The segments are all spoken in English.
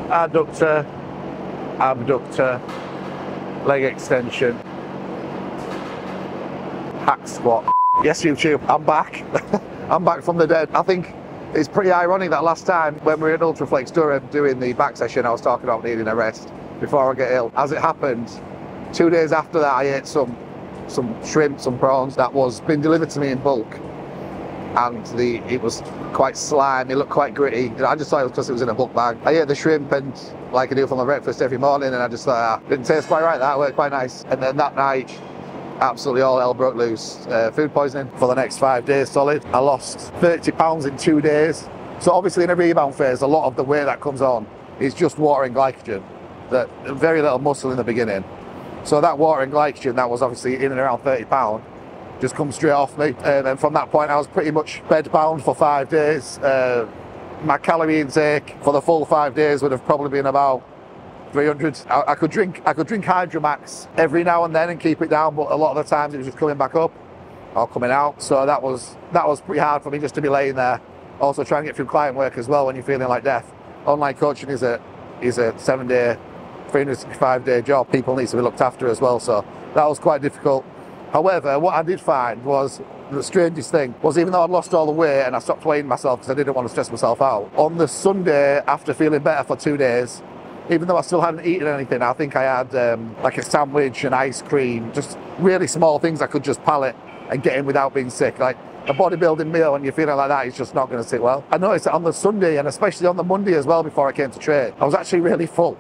adductor, abductor, leg extension, hack squat. Yes, YouTube, I'm back. I'm back from the dead. I think it's pretty ironic that last time when we were in Ultraflex Durham doing the back session, I was talking about needing a rest before I get ill. As it happened, 2 days after that, I ate some shrimp, some prawns that was been delivered to me in bulk, and it was quite slimy, it looked quite gritty. I just thought it was because it was in a bulk bag. I ate the shrimp and like I do for my breakfast every morning, and I just thought didn't taste quite right. That worked quite nice. And then that night, absolutely all hell broke loose. Food poisoning for the next 5 days solid. I lost 30 pounds in 2 days. So obviously in a rebound phase, a lot of the weight that comes on is just water and glycogen. That very little muscle in the beginning. So that water and glycogen that was obviously in and around 30 pounds just come straight off me. And from that point I was pretty much bedbound for 5 days. My calorie intake for the full 5 days would have probably been about 300. I could drink Hydromax every now and then and keep it down, but a lot of the times it was just coming back up or coming out. So that was pretty hard for me just to be laying there. Also trying to get through client work as well when you're feeling like death. Online coaching is a 7-day, 365-day job. People need to be looked after as well, so that was quite difficult. However, what I did find was the strangest thing was, even though I'd lost all the weight and I stopped weighing myself because I didn't want to stress myself out, on the Sunday after feeling better for 2 days, even though I still hadn't eaten anything, I think I had like a sandwich and ice cream, just really small things I could just palate and get in without being sick. Like a bodybuilding meal when you're feeling like that is just not going to sit well. I noticed that on the Sunday and especially on the Monday as well before I came to train, I was actually really full.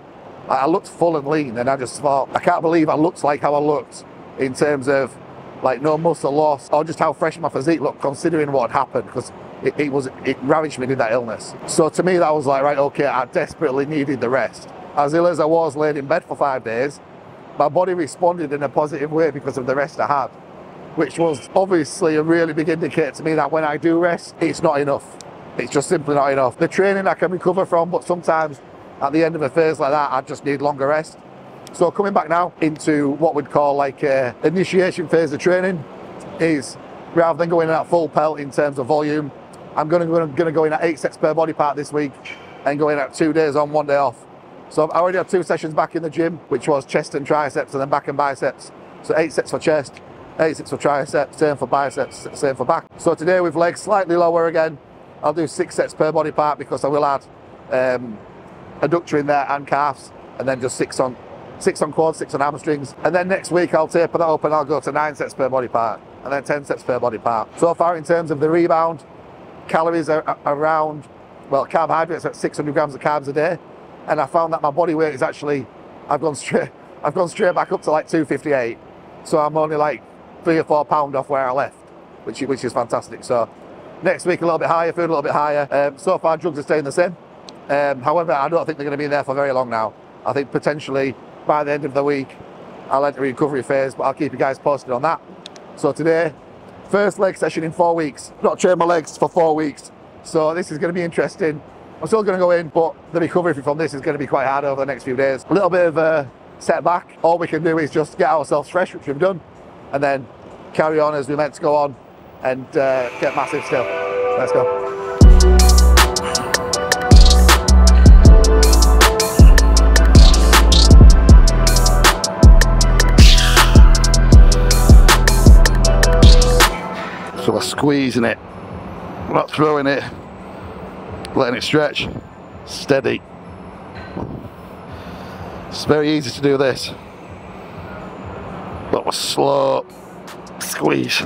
I looked full and lean, and I just thought, I can't believe I looked like how I looked in terms of like no muscle loss or just how fresh my physique looked considering what had happened, because it ravaged me with that illness. So to me that was like, right, okay, I desperately needed the rest. As ill as I was laid in bed for 5 days, my body responded in a positive way because of the rest I had, which was obviously a really big indicator to me that when I do rest, it's not enough. It's just simply not enough. The training I can recover from, but sometimes at the end of a phase like that, I just need longer rest. So coming back now into what we'd call like a initiation phase of training is, rather than going at full pelt in terms of volume, I'm going to go in at 8 sets per body part this week and go in at 2 days on, 1 day off. So I already had 2 sessions back in the gym, which was chest and triceps and then back and biceps. So 8 sets for chest, 8 sets for triceps, same for biceps, same for back. So today with legs slightly lower again, I'll do 6 sets per body part because I will add adductor in there and calves, and then just 6 on quads, 6 on hamstrings. And then next week I'll taper that up and I'll go to 9 sets per body part and then 10 sets per body part. So far in terms of the rebound, calories are around, well, carbohydrates at 600 grams of carbs a day. And I found that my body weight is actually, I've gone straight back up to like 258. So I'm only like 3 or 4 pounds off where I left, which is fantastic. So next week a little bit higher, food a little bit higher. So far drugs are staying the same. However, I don't think they're going to be there for very long now. I think potentially by the end of the week, I'll enter a recovery phase, but I'll keep you guys posted on that. So today, first leg session in 4 weeks. Not trained my legs for 4 weeks. So this is going to be interesting. I'm still going to go in, but the recovery from this is going to be quite hard over the next few days. A little bit of a setback. All we can do is just get ourselves fresh, which we've done, and then carry on as we're meant to go on and get massive still. Let's go. So we're squeezing it, we're not throwing it, letting it stretch, steady. It's very easy to do this, but we're slow squeeze.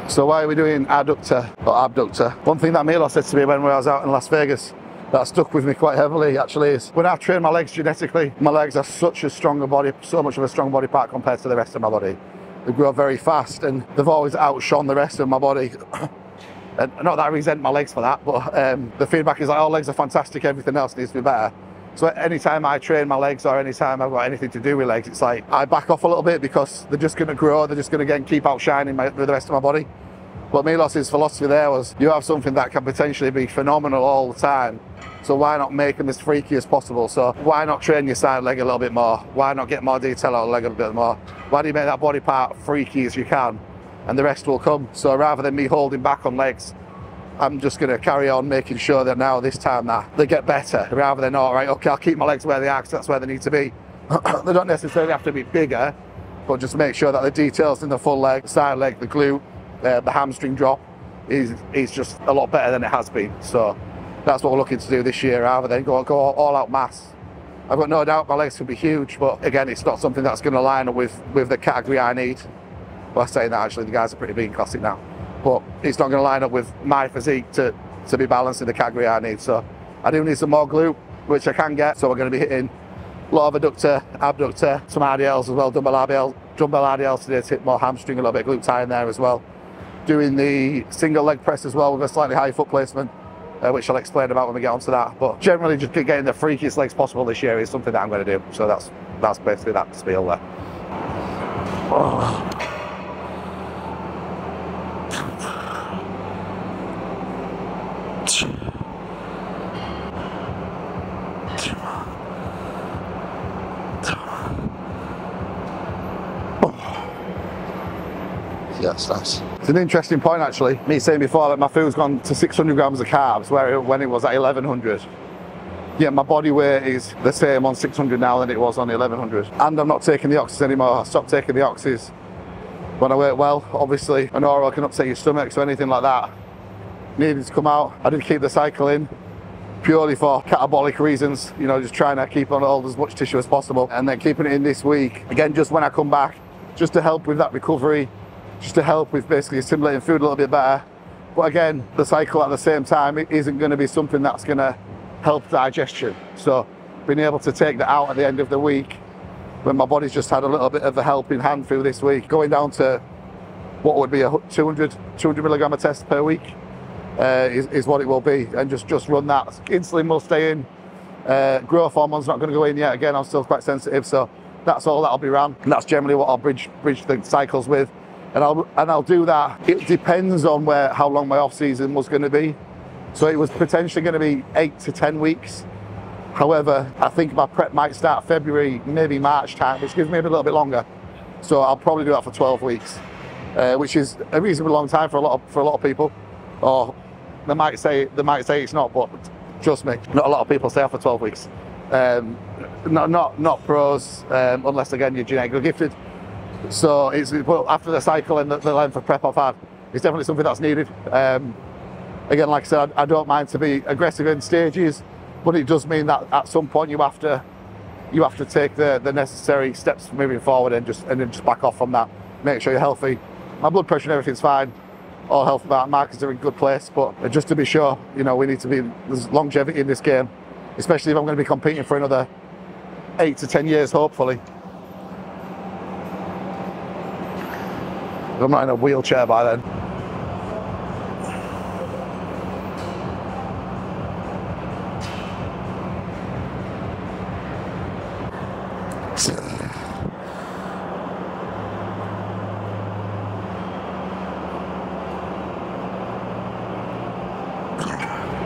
So why are we doing adductor or abductor? One thing that Milo said to me when I was out in Las Vegas that stuck with me quite heavily actually is, when I train my legs genetically, my legs are such a stronger body, so much of a strong body part compared to the rest of my body. They grow very fast and they've always outshone the rest of my body. And not that I resent my legs for that, but the feedback is like, oh, legs are fantastic, everything else needs to be better. So anytime I train my legs or anytime I've got anything to do with legs, it's like I back off a little bit because they're just going to grow, they're just going to keep outshining the rest of my body. But Milos's philosophy there was, you have something that can potentially be phenomenal all the time, so why not make them as freaky as possible? So why not train your side leg a little bit more? Why not get more detail out of the leg a little bit more? Why do you make that body part freaky as you can, and the rest will come? So rather than me holding back on legs, I'm just going to carry on making sure that now this time that they get better, rather than, all right, okay, I'll keep my legs where they are because that's where they need to be. They don't necessarily have to be bigger, but just make sure that the details in the full leg, side leg, the glute, the hamstring drop is just a lot better than it has been. So that's what we're looking to do this year, rather than go all out mass. I've got no doubt my legs could be huge, but again, it's not something that's going to line up with the category I need. Well, saying that, actually, the guys are pretty big in classic now, but it's not going to line up with my physique to be balanced in the category I need. So I do need some more glute, which I can get. So we're going to be hitting a lot of adductor, abductor, some RDLs as well, dumbbell RDLs today to hit more hamstring, a little bit of glute tie in there as well. Doing the single leg press as well with a slightly higher foot placement, which I'll explain about when we get onto that. But generally, just getting the freakiest legs possible this year is something that I'm going to do. So that's basically that spiel there. Oh. Yeah, it's nice. It's an interesting point, actually. Me saying before that my food's gone to 600 grams of carbs, when it was at 1100. Yeah, my body weight is the same on 600 now than it was on 1100. And I'm not taking the oxys anymore. I stopped taking the oxys when I weigh well. Obviously, an oral can upset your stomach, so anything like that needed to come out. I did keep the cycle in purely for catabolic reasons, you know, just trying to keep on hold as much tissue as possible, and then keeping it in this week again, just when I come back, just to help with that recovery, just to help with basically assimilating food a little bit better. But again, the cycle at the same time, it isn't going to be something that's going to help digestion. So being able to take that out at the end of the week, when my body's just had a little bit of a helping hand through this week, going down to what would be a 200 milligram a test per week, is what it will be, and just run that. Insulin will stay in, growth hormone's not going to go in yet. Again, I'm still quite sensitive, so that's all that'll be ran, and that's generally what I'll bridge the cycles with, and I'll do that. It depends on how long my off season was going to be. So it was potentially going to be 8 to 10 weeks. However, I think my prep might start February, maybe March time, which gives me a little bit longer. So I'll probably do that for 12 weeks, which is a reasonably long time for a lot of people. Or they might say it's not, but trust me, not a lot of people stay out for 12 weeks. Not pros, unless again you're genetically gifted. So well, after the cycle and the length of prep I've had, it's definitely something that's needed. Again, like I said, I don't mind to be aggressive in stages, but it does mean that at some point you have to take the necessary steps moving forward and then just back off from that. Make sure you're healthy. My blood pressure and everything's fine. All health markers are in good place, but just to be sure, you know, there's longevity in this game, especially if I'm going to be competing for another 8 to 10 years, hopefully. I'm not in a wheelchair by then.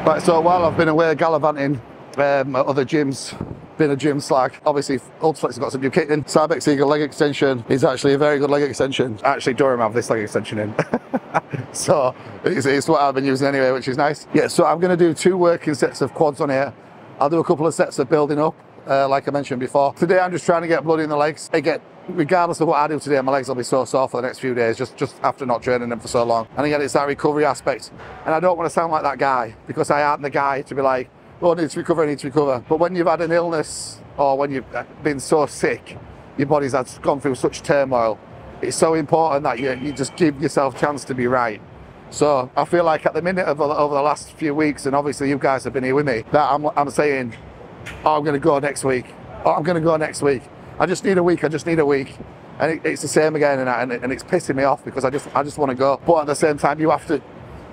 Right, so while I've been away gallivanting at other gyms, been a gym slag, obviously Ultraflex has got some new kit in. Cybex Eagle leg extension is actually a very good leg extension. Actually, Durham have this leg extension in. So it's what I've been using anyway, which is nice. Yeah, so I'm going to do 2 working sets of quads on here. I'll do a couple of sets of building up, like I mentioned before. Today I'm just trying to get blood in the legs. Regardless of what I do today, my legs will be so sore for the next few days, just after not training them for so long. And again, it's that recovery aspect. And I don't want to sound like that guy, because I aren't the guy to be like, oh, I need to recover. But when you've had an illness, or when you've been so sick, your body's gone through such turmoil, it's so important that you just give yourself a chance to be right. So I feel like at the minute over the last few weeks, and obviously you guys have been here with me, that I'm saying, oh, I'm going to go next week. Oh, I'm going to go next week. I just need a week. And it's the same again, and it's pissing me off, because I just want to go. But at the same time, you have to.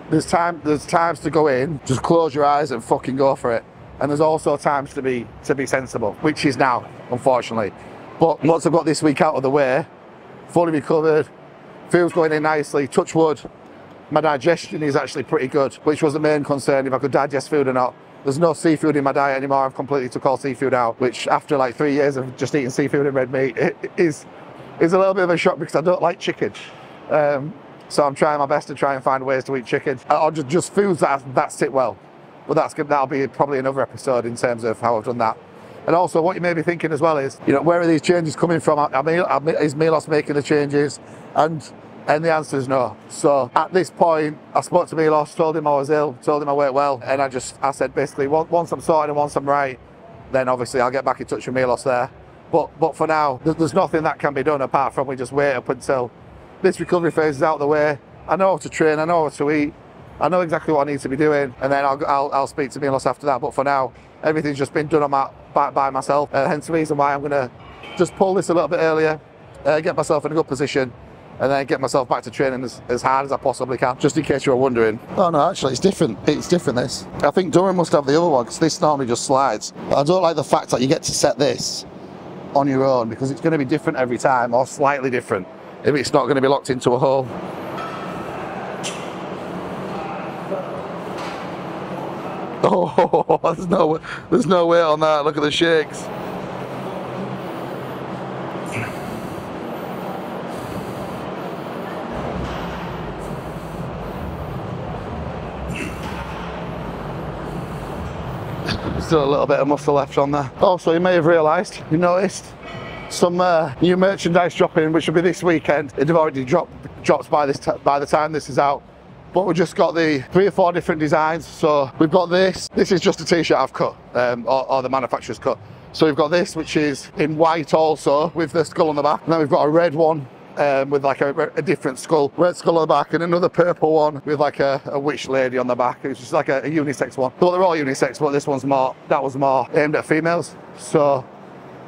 There's times to go in, just close your eyes and fucking go for it. And there's also times to be sensible, which is now, unfortunately. But once I've got this week out of the way, fully recovered, feels going in nicely, touch wood, my digestion is actually pretty good, which was the main concern, if I could digest food or not. There's no seafood in my diet anymore. I've completely took all seafood out, which after like 3 years of just eating seafood and red meat, it is a little bit of a shock because I don't like chicken. So I'm trying my best to try and find ways to eat chicken, or just foods that sit well. But that'll be probably another episode in terms of how I've done that. And also what you may be thinking as well is, you know, where are these changes coming from? Is Milos making the changes? And the answer is no. So at this point, I spoke to Milos, told him I was ill, told him I weren't well, and I said basically, once I'm sorted and once I'm right, then obviously I'll get back in touch with Milos there. But for now, there's nothing that can be done apart from we just wait up until this recovery phase is out of the way. I know how to train, I know how to eat, I know exactly what I need to be doing, and then I'll speak to Milos after that. But for now, everything's just been done by myself, hence the reason why I'm going to just pull this a little bit earlier, get myself in a good position, and then get myself back to training as hard as I possibly can, just in case you were wondering. Oh no, actually it's different. It's different, this. I think Durham must have the other one, because this normally just slides. I don't like the fact that you get to set this on your own, because it's going to be different every time, or slightly different, if it's not going to be locked into a hole. Oh, there's no weight on that. Look at the shakes. Still a little bit of muscle left on there. Also, you may have realised, you noticed some new merchandise dropping, which will be this weekend. It'd have already dropped by the time this is out. But we've just got the 3 or 4 different designs. So we've got this. This is just a t-shirt I've cut, or the manufacturer's cut. So we've got this, which is in white also, with the skull on the back. And then we've got a red one with like a different skull, red skull on the back, and another purple one with like a witch lady on the back. It's just like a unisex one. Well, they're all unisex, but this one's that was more aimed at females. So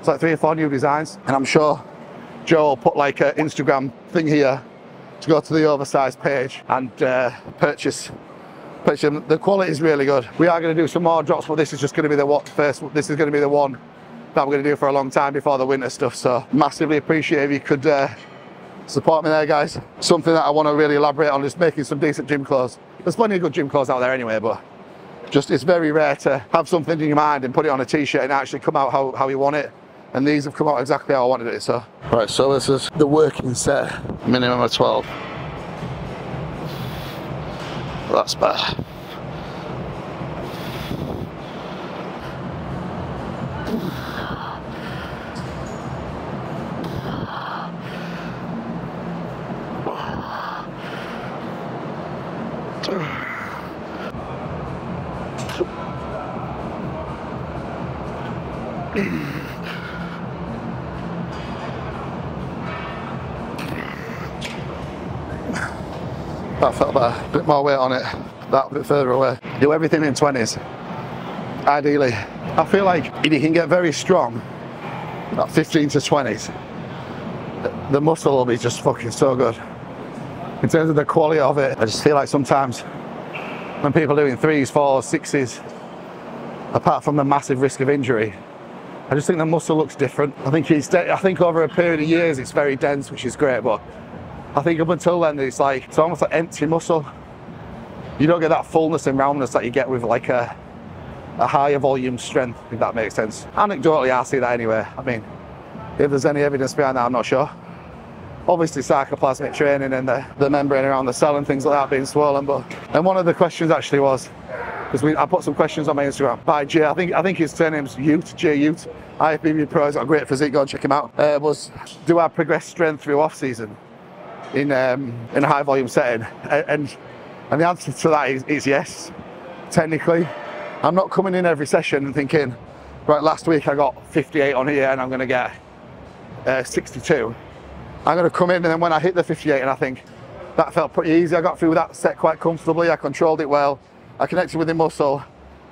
it's like 3 or 4 new designs, and I'm sure Joe will put like an Instagram thing here to go to the oversized page and purchase them. The quality is really good. We are going to do some more drops, but this is just going to be this is going to be the one that we're going to do for a long time before the winter stuff. So massively appreciate if you could support me there, guys. Something that I want to really elaborate on is making some decent gym clothes. There's plenty of good gym clothes out there anyway, but just it's very rare to have something in your mind and put it on a t-shirt and actually come out how you want it. And these have come out exactly how I wanted it. So right, so this is the working set, minimum of 12. That's better. That felt better, a bit more weight on it, that bit further away. Do everything in 20s, ideally. I feel like if you can get very strong, at 15 to 20s, the muscle will be just fucking so good. In terms of the quality of it, I just feel like sometimes when people are doing 3s, 4s, 6s, apart from the massive risk of injury, I just think the muscle looks different. I think over a period of years it's very dense, which is great, but I think up until then it's almost like empty muscle. You don't get that fullness and roundness that you get with like a higher volume strength, if that makes sense. Anecdotally, I see that anyway. I mean, if there's any evidence behind that, I'm not sure. Obviously sarcoplasmic training and the membrane around the cell and things like that being swollen, and one of the questions actually was, because I put some questions on my Instagram by Jay, I think his surname's Ute, Jay Ute, IFBB Pro, he's got a great physique, go and check him out, was, do I progress strength through off season in a high volume setting? And the answer to that is yes, technically. I'm not coming in every session and thinking, right, last week I got 58 on here and I'm going to get 62. I'm going to come in and then when I hit the 58 and I think, that felt pretty easy, I got through that set quite comfortably, I controlled it well, I connected with the muscle,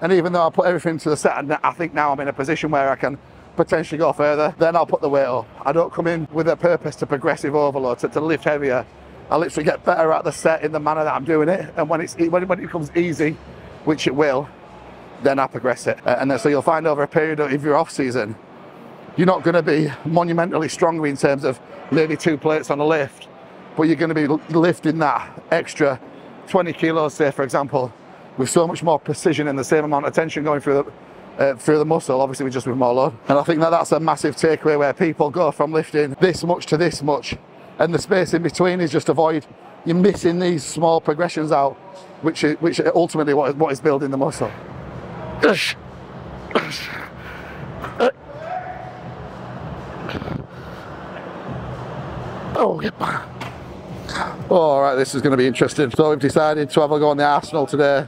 and even though I put everything to the set, and I think now I'm in a position where I can potentially go further, then I'll put the weight up. I don't come in with a purpose to progressive overload, to lift heavier. I literally get better at the set in the manner that I'm doing it, and when it becomes easy, which it will, then I progress it. And then so you'll find over a period of your off season, you're not going to be monumentally stronger in terms of maybe 2 plates on a lift, but you're going to be lifting that extra 20 kilos, say for example, with so much more precision and the same amount of tension going through the muscle, obviously just with more load. And I think that that's a massive takeaway, where people go from lifting this much to this much, and the space in between is just avoid you missing these small progressions out, which are ultimately what is building the muscle. Oh, get back. All right, this is going to be interesting. So we've decided to have a go on the Arsenal today.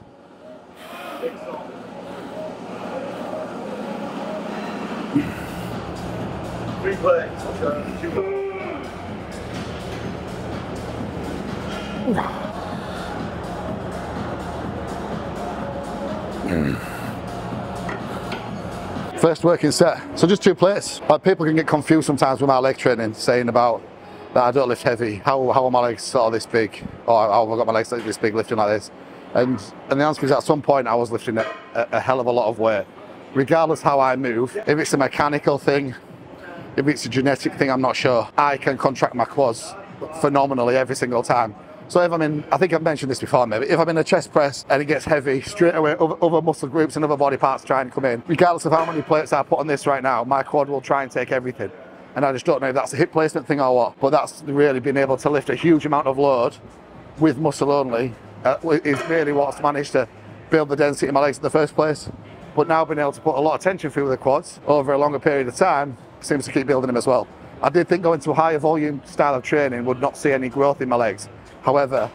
Three plates. First working set. So just 2 plates. Like, people can get confused sometimes with my leg training, saying about that I don't lift heavy. How are my legs sort of this big? Or how have I got my legs this big lifting like this? And the answer is, at some point I was lifting a hell of a lot of weight. Regardless how I move, if it's a mechanical thing, if it's a genetic thing, I'm not sure. I can contract my quads phenomenally every single time. So if I'm in, I think I've mentioned this before maybe, if I'm in a chest press and it gets heavy, straight away other muscle groups and other body parts try and come in. Regardless of how many plates I put on this right now, my quad will try and take everything. And I just don't know if that's a hip placement thing or what, but that's really been able to lift a huge amount of load with muscle only is really what's managed to build the density in my legs in the first place. But now being able to put a lot of tension through the quads over a longer period of time seems to keep building them as well. I did think going to a higher volume style of training would not see any growth in my legs. However,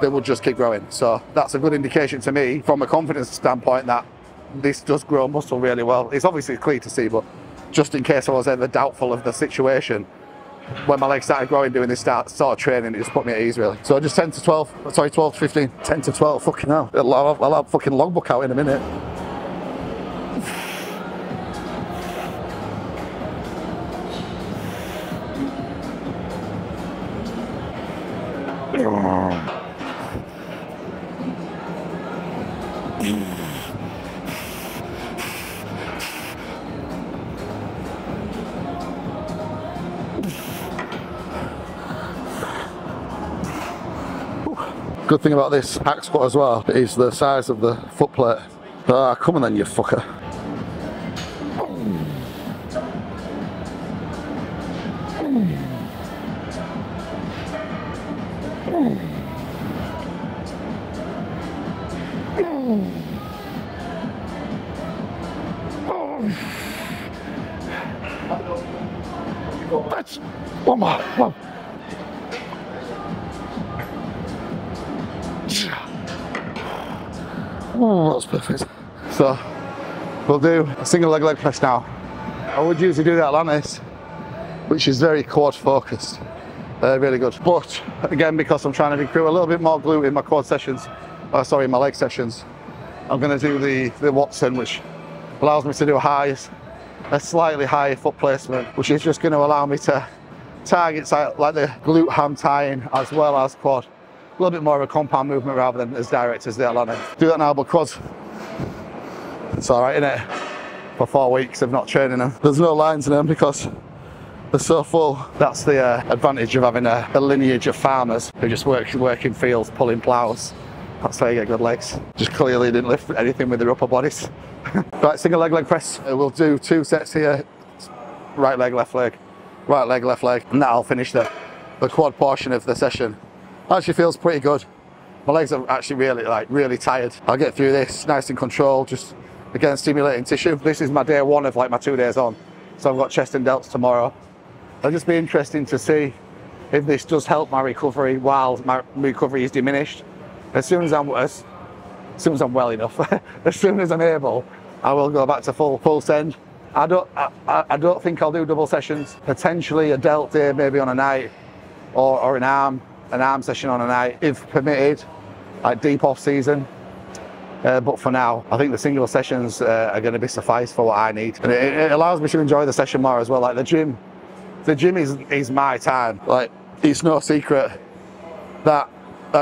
they would just keep growing. So that's a good indication to me from a confidence standpoint that this does grow muscle really well. It's obviously clear to see, but just in case I was ever doubtful of the situation, when my legs started growing doing this sort of training, it just put me at ease really. So just 10 to 12, sorry 12 to 15, 10 to 12, fucking hell. I'll have fucking logbook out in a minute. Good thing about this hack squat as well is the size of the foot plate. Ah, come on then, you fucker. That's one more. One. Oh, that's perfect. So we'll do a single leg press now. I would usually do the Atlantis, which is very quad focused, really good. But again, because I'm trying to recruit a little bit more glute in my quad sessions, sorry, my leg sessions, I'm going to do the Watson, which allows me to do a slightly higher foot placement, which is just going to allow me to target like the glute ham tying as well as quad. A little bit more of a compound movement rather than as direct as the Atlantis. Do that now, but quads, it's all right, innit? For 4 weeks of not training them. There's no lines in them because they're so full. That's the advantage of having a lineage of farmers who just work in fields, pulling ploughs. That's how you get good legs. Just clearly didn't lift anything with their upper bodies. Right, single leg press. We'll do 2 sets here. Right leg, left leg. Right leg, left leg. And that'll finish the quad portion of the session. Actually feels pretty good. My legs are actually really tired. I'll get through this nice and controlled, just again stimulating tissue. This is my day 1 of like my 2 days on. So I've got chest and delts tomorrow. It'll just be interesting to see if this does help my recovery while my recovery is diminished. As soon as I'm well enough, as soon as I'm able, I will go back to full send. I don't think I'll do double sessions. Potentially a delt day maybe on a night, or an arm session on a night if permitted, like deep off season. But for now, I think the single sessions are going to be suffice for what I need, and it allows me to enjoy the session more as well. Like the gym is my time. Like, it's no secret that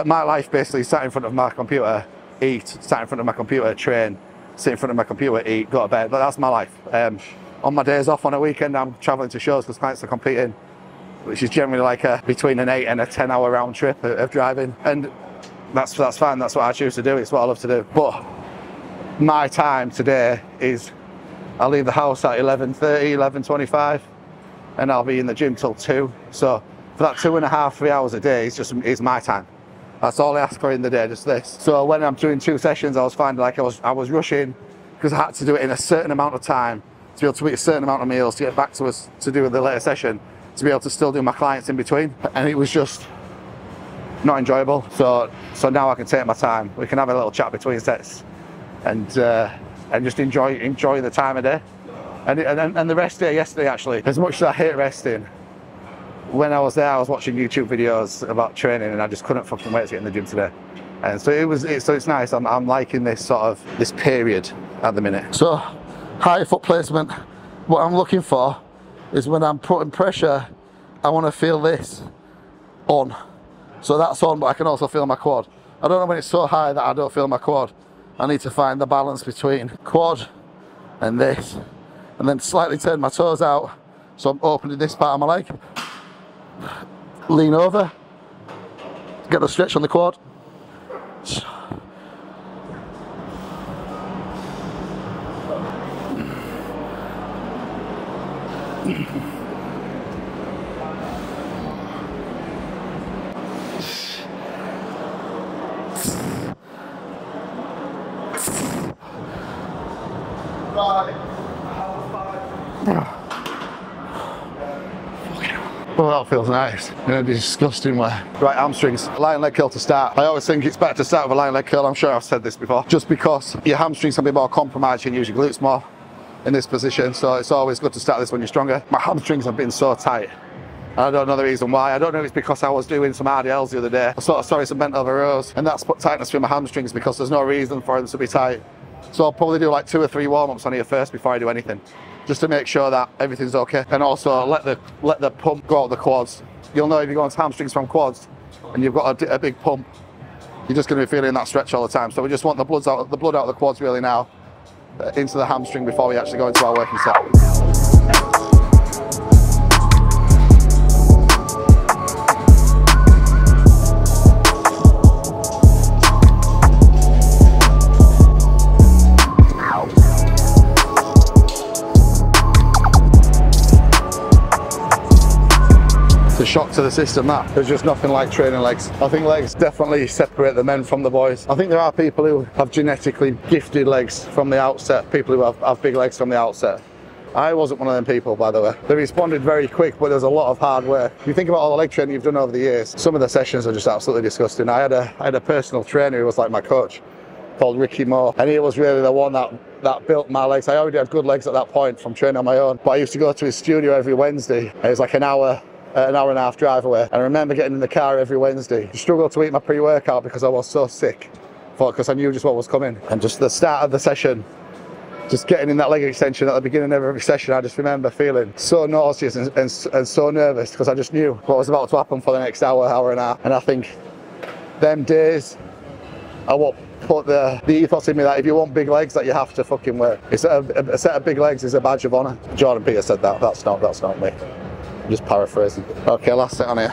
my life basically sat in front of my computer, eat, sat in front of my computer, train, sit in front of my computer, eat, go to bed. But that's my life. On my days off on a weekend, I'm traveling to shows because clients are competing, which is generally like between an 8 and a 10 hour round trip of driving. And that's fine. That's what I choose to do. It's what I love to do. But my time today is, I leave the house at 11:30, 11:25, and I'll be in the gym till 2. So for that 2.5, 3 hours a day is my time. That's all I ask for in the day, just this. So when I'm doing 2 sessions, I was finding like I was rushing because I had to do it in a certain amount of time to be able to eat a certain amount of meals to get back to us to do the later session, to be able to still do my clients in between, and it was just not enjoyable. So now I can take my time. We can have a little chat between sets, and just enjoy the time of day. And the rest day yesterday, actually, as much as I hate resting, when I was there, I was watching YouTube videos about training, and I just couldn't fucking wait to get in the gym today. And so it's nice. I'm liking this period at the minute. So high foot placement. What I'm looking for is when I'm putting pressure, I want to feel this on. So that's on, but I can also feel my quad. I don't know when it's so high that I don't feel my quad. I need to find the balance between quad and this, and then slightly turn my toes out, so I'm opening this part of my leg. Lean over, get the stretch on the quad. Well, that feels nice in a disgusting way. Right, hamstrings, lying leg curl to start. I always think it's better to start with a lying leg curl. I'm sure I've said this before. Just because your hamstrings can be more compromised, you can use your glutes more in this position. So it's always good to start this when you're stronger. My hamstrings have been so tight. I don't know the reason why. I don't know if it's because I was doing some RDLs the other day. I sort of saw some bent over rows, and that's put tightness through my hamstrings because there's no reason for them to be tight. So I'll probably do like 2 or 3 warm-ups on here first before I do anything, just to make sure that everything's okay. And also let the pump go out the quads. You'll know if you're going to hamstrings from quads and you've got a big pump, you're just going to be feeling that stretch all the time. So we just want the blood out of the quads really now, into the hamstring before we actually go into our working set. Shock to the system that there's just nothing like training legs. I think legs definitely separate the men from the boys. I think there are people who have genetically gifted legs from the outset, people who have big legs from the outset. I wasn't one of them people, by the way. They responded very quick, but there's a lot of hard work. If you think about all the leg training you've done over the years, some of the sessions are just absolutely disgusting. I had a personal trainer who was like my coach, called Ricky Moore, and he was really the one that built my legs. I already had good legs at that point from training on my own, but I used to go to his studio every Wednesday. It was like an hour and a half drive away, and I remember getting in the car every Wednesday. I struggled to eat my pre-workout because I was so sick, because I knew just what was coming. And just the start of the session, just getting in that leg extension at the beginning of every session, I just remember feeling so nauseous and so nervous because I just knew what was about to happen for the next hour, hour and a half. And I think them days are what put the ethos in me that if you want big legs, that you have to fucking work. A set of big legs is a badge of honour. Jordan Peter said that. That's not me. I'm just paraphrasing. Okay, last set on here.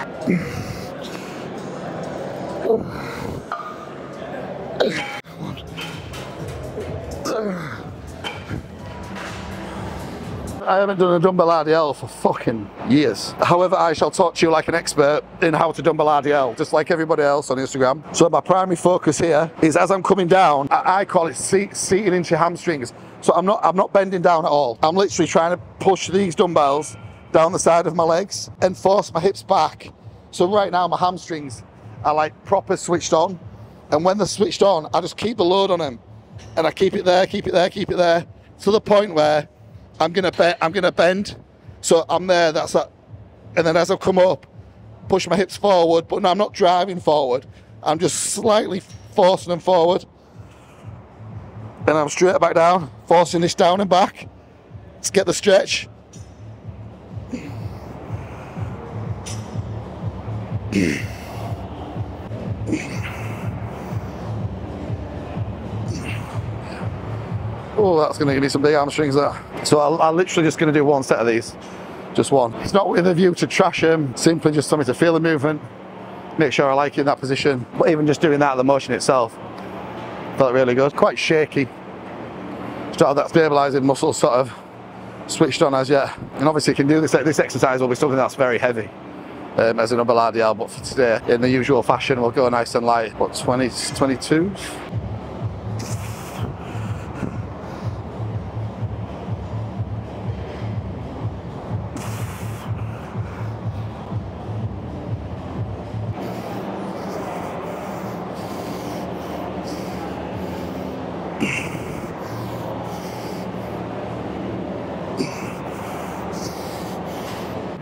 I haven't done a dumbbell RDL for fucking years. However, I shall talk to you like an expert in how to dumbbell RDL, just like everybody else on Instagram. So my primary focus here is as I'm coming down, I call it seating into your hamstrings. So I'm not bending down at all. I'm literally trying to push these dumbbells down the side of my legs and force my hips back. So right now my hamstrings are like proper switched on, and when they're switched on, I just keep the load on them, and I keep it there, keep it there, keep it there, to the point where I'm gonna bend. So I'm there, that's that, and then as I come up, push my hips forward, but no, I'm not driving forward. I'm just slightly forcing them forward, and I'm straight back down, forcing this down and back to get the stretch. Oh, that's going to give me some big hamstrings there. So I'm literally just going to do 1 set of these, just one. It's not with a view to trash them, simply just something to feel the movement make sure I like it in that position. But even just doing that, the motion itself felt really good. Quite shaky. Just don't have that stabilising muscle sort of switched on as yet. And obviously you can do this. This exercise will be something that's very heavy as an upper RDL, but for today, in the usual fashion, we'll go nice and light. What, 22?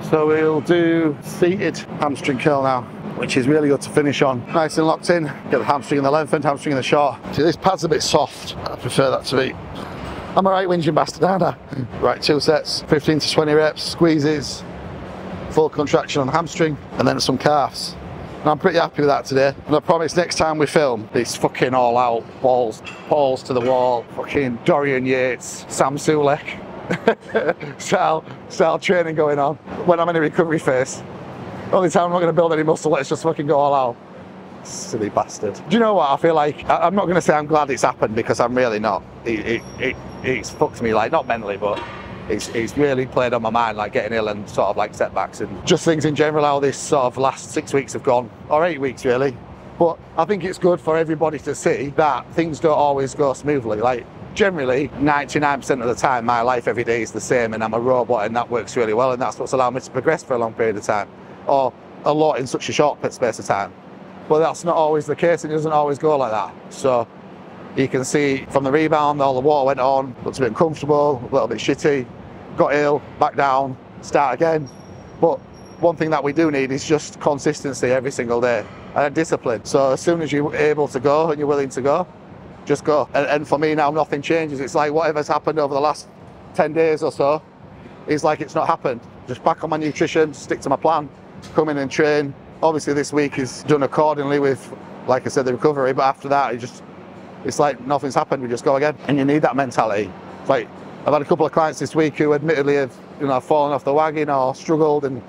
So we'll do seated hamstring curl now, which is really good to finish on. Nice and locked in, get the hamstring in the lengthened, hamstring in the short. See, this pad's a bit soft. I prefer that to be. I'm a right whinging bastard, aren't I? Right, 2 sets, 15 to 20 reps, squeezes, full contraction on the hamstring, and then some calves. And I'm pretty happy with that today. And I promise next time we film, it's fucking all out, balls to the wall, fucking Dorian Yates, Sam Sulek. style training going on when I'm in a recovery phase. Only time I'm not going to build any muscle, let's just fucking go all out. Silly bastard. Do you know what? I feel like, I'm not going to say I'm glad it's happened, because I'm really not. It's fucked me, like, not mentally, but it's really played on my mind, like getting ill and sort of like setbacks and just things in general, how this sort of last 6 weeks have gone, or 8 weeks really. But I think it's good for everybody to see that things don't always go smoothly. Like, generally, 99% of the time, my life every day is the same, and I'm a robot, and that works really well, and that's what's allowed me to progress for a long period of time, or a lot in such a short space of time. But that's not always the case, and it doesn't always go like that. So you can see from the rebound, all the water went on, looked a bit uncomfortable, a little bit shitty, got ill, back down, start again. But one thing that we do need is just consistency every single day, and discipline. So as soon as you're able to go and you're willing to go, just go. And for me now, nothing changes. It's like whatever's happened over the last 10 days or so, it's like it's not happened. Just back on my nutrition, stick to my plan, come in and train. Obviously this week is done accordingly with, like I said, the recovery, but after that, it's like nothing's happened, we just go again. And you need that mentality. It's like, I've had a couple of clients this week who admittedly have, fallen off the wagon or struggled and,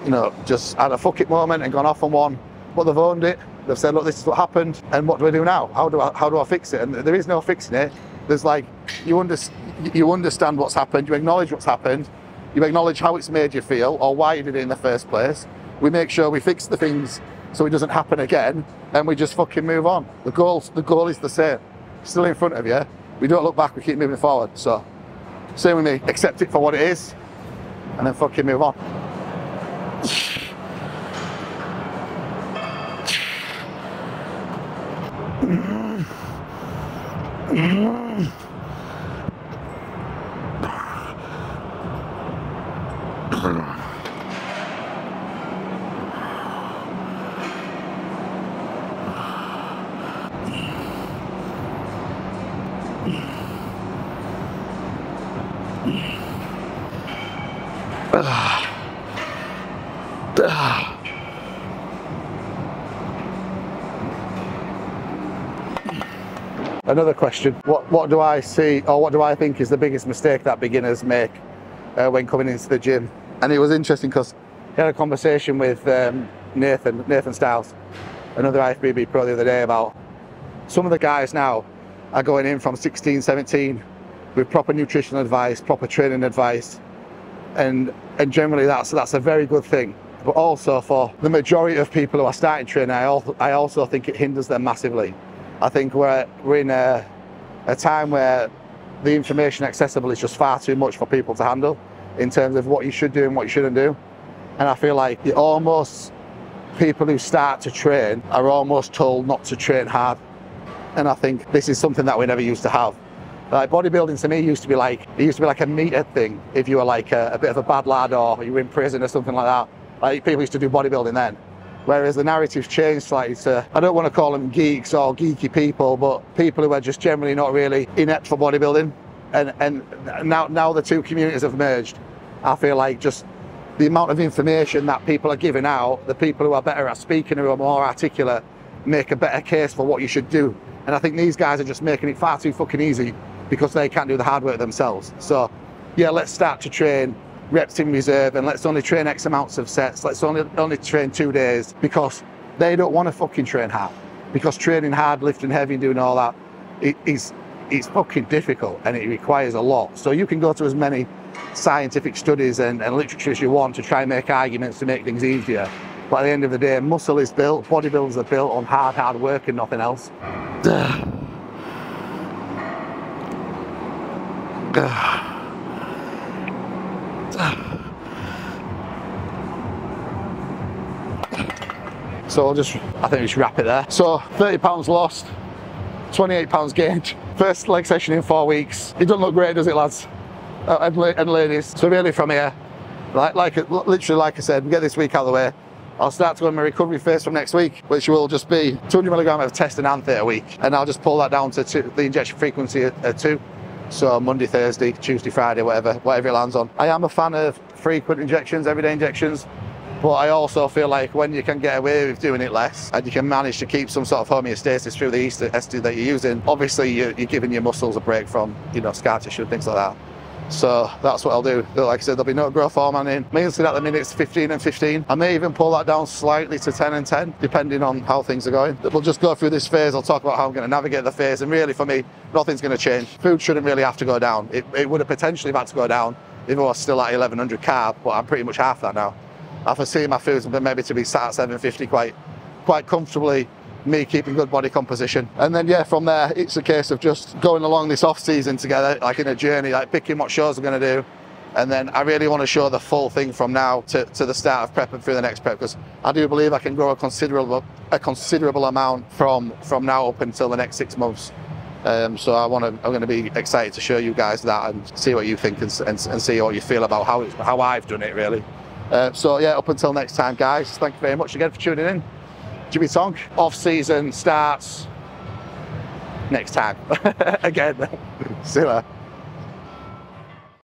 just had a fuck it moment and gone off on one, but they've owned it. They've said, look, this is what happened, and what do I do now? How do I fix it? And there is no fixing it. There's like, you understand what's happened, you acknowledge what's happened, you acknowledge how it's made you feel, or why you did it in the first place. We make sure we fix the things so it doesn't happen again, and we just fucking move on. The goal is the same. Still in front of you. We don't look back, we keep moving forward. So, same with me, accept it for what it is, and then fucking move on. Another question, what do I see, or what do I think is the biggest mistake that beginners make when coming into the gym? And it was interesting because I had a conversation with Nathan Stiles, another IFBB pro, the other day, about some of the guys now are going in from 16, 17 with proper nutritional advice, proper training advice, and generally that's a very good thing. But also for the majority of people who are starting training, I also think it hinders them massively. I think we're in a time where the information accessible is just far too much for people to handle in terms of what you should do and what you shouldn't do. And I feel like people who start to train are almost told not to train hard. And I think this is something that we never used to have. Like bodybuilding to me used to be like a meathead thing. If you were like a bit of a bad lad or you were in prison or something like that, like people used to do bodybuilding then. Whereas the narrative's changed slightly to, I don't want to call them geeks or geeky people, but people who are just generally not really inept for bodybuilding. And now the two communities have merged. I feel like just the amount of information that people are giving out, the people who are better at speaking, who are more articulate, make a better case for what you should do. And I think these guys are just making it far too fucking easy because they can't do the hard work themselves. So yeah, let's start to train reps in reserve, and let's only train X amounts of sets. Let's only train 2 days, because They don't want to fucking train hard, because training hard, lifting heavy and doing all that, it's fucking difficult and it requires a lot. So you can go to as many scientific studies and literature as you want to try and make arguments to make things easier. But at the end of the day, muscle is built, bodybuilders are built on hard work and nothing else. So I think we should wrap it there. So 30 pounds lost, 28 pounds gained. First leg session in 4 weeks. It doesn't look great, does it, lads and ladies? So really from here, literally like I said, we get this week out of the way. I'll start to go in my recovery phase from next week, which will just be 200 milligram of test and anthe a week. And I'll just pull that down to the injection frequency at 2. So Monday, Thursday, Tuesday, Friday, whatever it lands on. I am a fan of frequent injections, everyday injections. But I also feel like when you can get away with doing it less and you can manage to keep some sort of homeostasis through the ester that you're using, obviously you're giving your muscles a break from, scar tissue and things like that. So that's what I'll do. Like I said, there'll be no growth hormone in. Mainly at the minute it's 15 and 15. I may even pull that down slightly to 10 and 10, depending on how things are going. We'll just go through this phase. I'll talk about how I'm going to navigate the phase. And really for me, nothing's going to change. Food shouldn't really have to go down. It would have potentially had to go down if I was still at 1100 carb, but I'm pretty much half that now. I foresee my foods maybe to be sat at 750 quite comfortably, me keeping good body composition. And then yeah, from there it's a case of just going along this off season together, like in a journey, like picking what shows I'm going to do. And then I really want to show the full thing from now to the start of prep and through the next prep, because I do believe I can grow a considerable amount from now up until the next 6 months. So I'm going to be excited to show you guys that and see what you think and see what you feel about how I've done it really. So yeah, up until next time guys, thank you very much again for tuning in. Jimmy Tonk, off season starts next time again. See you later.